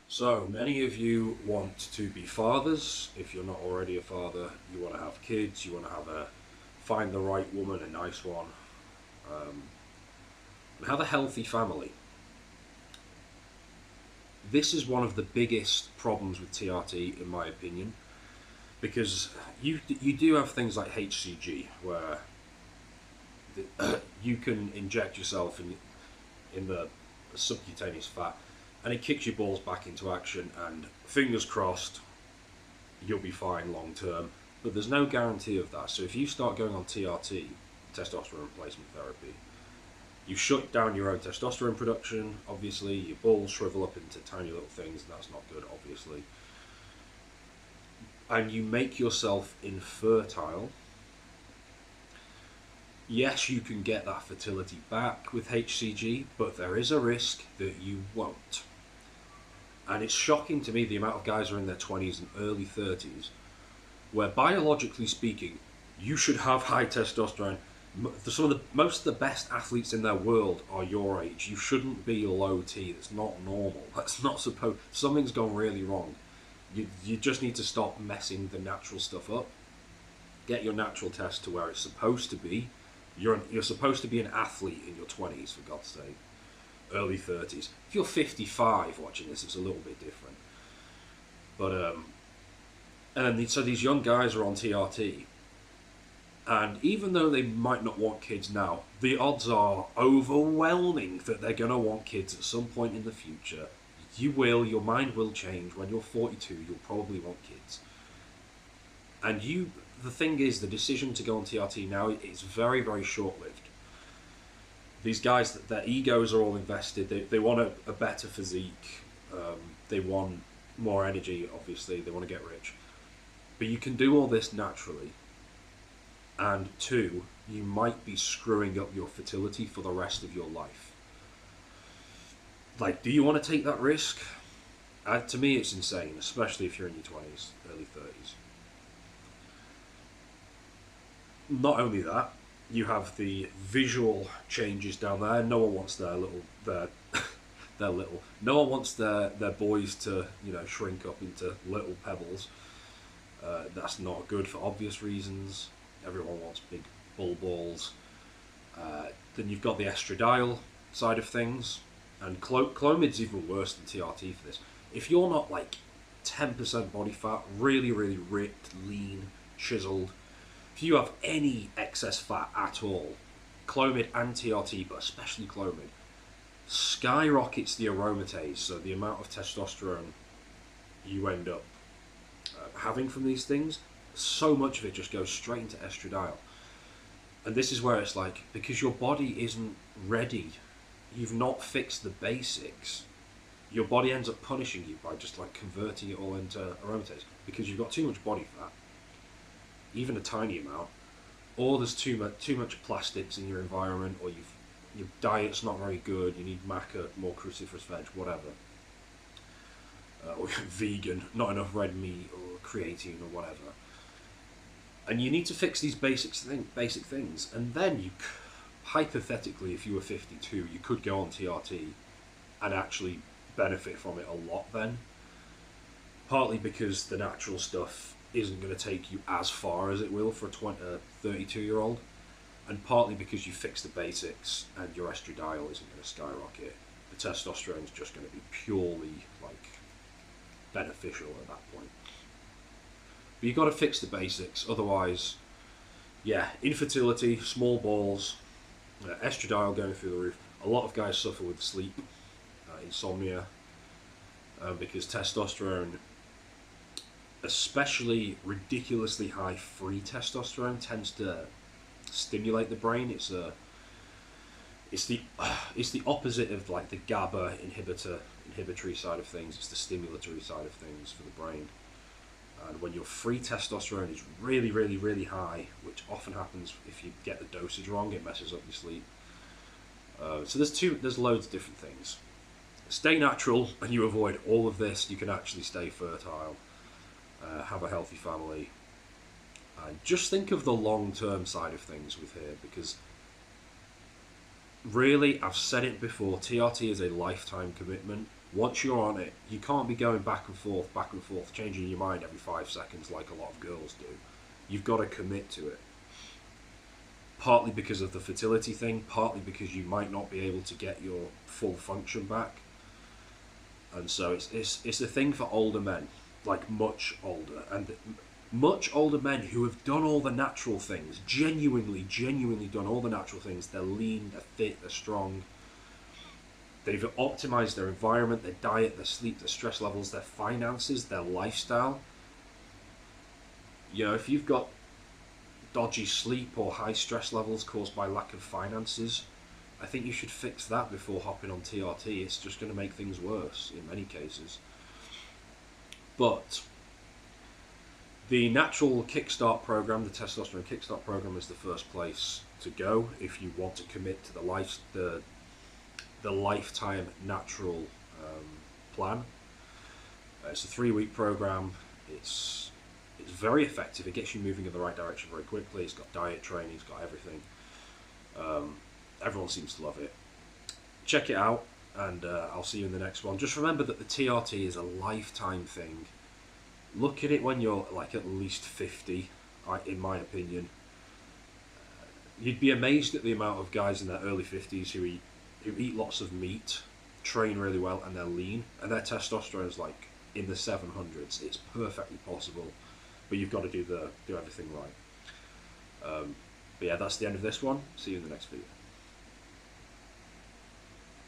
So, many of you want to be fathers. If you're not already a father, you want to have kids, you want to find the right woman, a nice one, um, and have a healthy family. This is one of the biggest problems with TRT, in my opinion, because you do have things like HCG, where you can inject yourself in the subcutaneous fat, and it kicks your balls back into action. And fingers crossed, you'll be fine long term. But there's no guarantee of that. So if you start going on TRT, testosterone replacement therapy, you shut down your own testosterone production. Obviously, your balls shrivel up into tiny little things, and that's not good. Obviously, and you make yourself infertile. Yes, you can get that fertility back with HCG, but there is a risk that you won't. And it's shocking to me the amount of guys are in their 20s and early 30s where, biologically speaking, you should have high testosterone. Some of the most of the best athletes in their world are your age. You shouldn't be low T. That's not normal. That's not supposed. Something's gone really wrong. You just need to stop messing the natural stuff up. Get your natural test to where it's supposed to be. You're supposed to be an athlete in your 20s, for God's sake. Early 30s. If you're 55 watching this, it's a little bit different. But so these young guys are on TRT, and even though they might not want kids now, the odds are overwhelming that they're going to want kids at some point in the future. You will. Your mind will change. When you're 42, you'll probably want kids. And the thing is, the decision to go on TRT now is very, very short-lived. These guys, their egos are all invested. They want a better physique. They want more energy, obviously. They want to get rich. But you can do all this naturally. And two, you might be screwing up your fertility for the rest of your life. Like, do you want to take that risk? To me, it's insane, especially if you're in your 20s, early 30s. Not only that, you have the visual changes down there. No one wants their little. No one wants their boys to shrink up into little pebbles. That's not good for obvious reasons. Everyone wants big bull balls. Then you've got the estradiol side of things, and Clomid's even worse than TRT for this. If you're not like 10% body fat, really, really ripped, lean, chiseled, if you have any excess fat at all, Clomid and TRT, but especially Clomid, skyrockets the aromatase, so the amount of testosterone you end up having from these things. So much of it just goes straight into estradiol. And this is where it's like, because your body isn't ready, you've not fixed the basics, your body ends up punishing you by just like converting it all into aromatase, because you've got too much body fat, even a tiny amount, or there's too much plastics in your environment, or your diet's not very good, you need maca, more cruciferous veg, whatever, or vegan, not enough red meat or creatine or whatever. And you need to fix these basic things, and then you, hypothetically, if you were 52, you could go on TRT and actually benefit from it a lot then. Partly because the natural stuff isn't going to take you as far as it will for a 32-year-old, and partly because you fix the basics and your estradiol isn't going to skyrocket. The testosterone is just going to be purely like beneficial at that point. But you've got to fix the basics, otherwise, yeah, infertility, small balls, estradiol going through the roof. A lot of guys suffer with sleep, insomnia, because testosterone, especially ridiculously high free testosterone, tends to stimulate the brain. It's the opposite of like the GABA inhibitory side of things. It's the stimulatory side of things for the brain. And when your free testosterone is really, really, really high, which often happens if you get the dosage wrong, it messes up your sleep. So there's loads of different things. Stay natural, and you avoid all of this. You can actually stay fertile, have a healthy family, and just think of the long-term side of things with here, because really, I've said it before, TRT is a lifetime commitment. Once you're on it, you can't be going back and forth, changing your mind every 5 seconds like a lot of girls do. You've got to commit to it. Partly because of the fertility thing, partly because you might not be able to get your full function back. And so it's a thing for older men, like much older, and much older men who have done all the natural things, genuinely done all the natural things. They're lean, they're fit, they're strong. They've optimized their environment, their diet, their sleep, their stress levels, their finances, their lifestyle. You know, if you've got dodgy sleep or high stress levels caused by lack of finances, I think you should fix that before hopping on TRT. It's just going to make things worse in many cases. But the natural kickstart program, the testosterone kickstart program, is the first place to go if you want to commit to the lifetime natural plan. It's a 3-week program. It's very effective. It gets you moving in the right direction very quickly. It's got diet training. It's got everything. Everyone seems to love it. Check it out, and I'll see you in the next one. Just remember that the TRT is a lifetime thing. Look at it when you're like at least 50, in my opinion. You'd be amazed at the amount of guys in their early 50s who eat lots of meat, train really well, and they're lean, and their testosterone is like in the 700s. It's perfectly possible, but you've got to do everything right. But yeah, that's the end of this one. See you in the next video.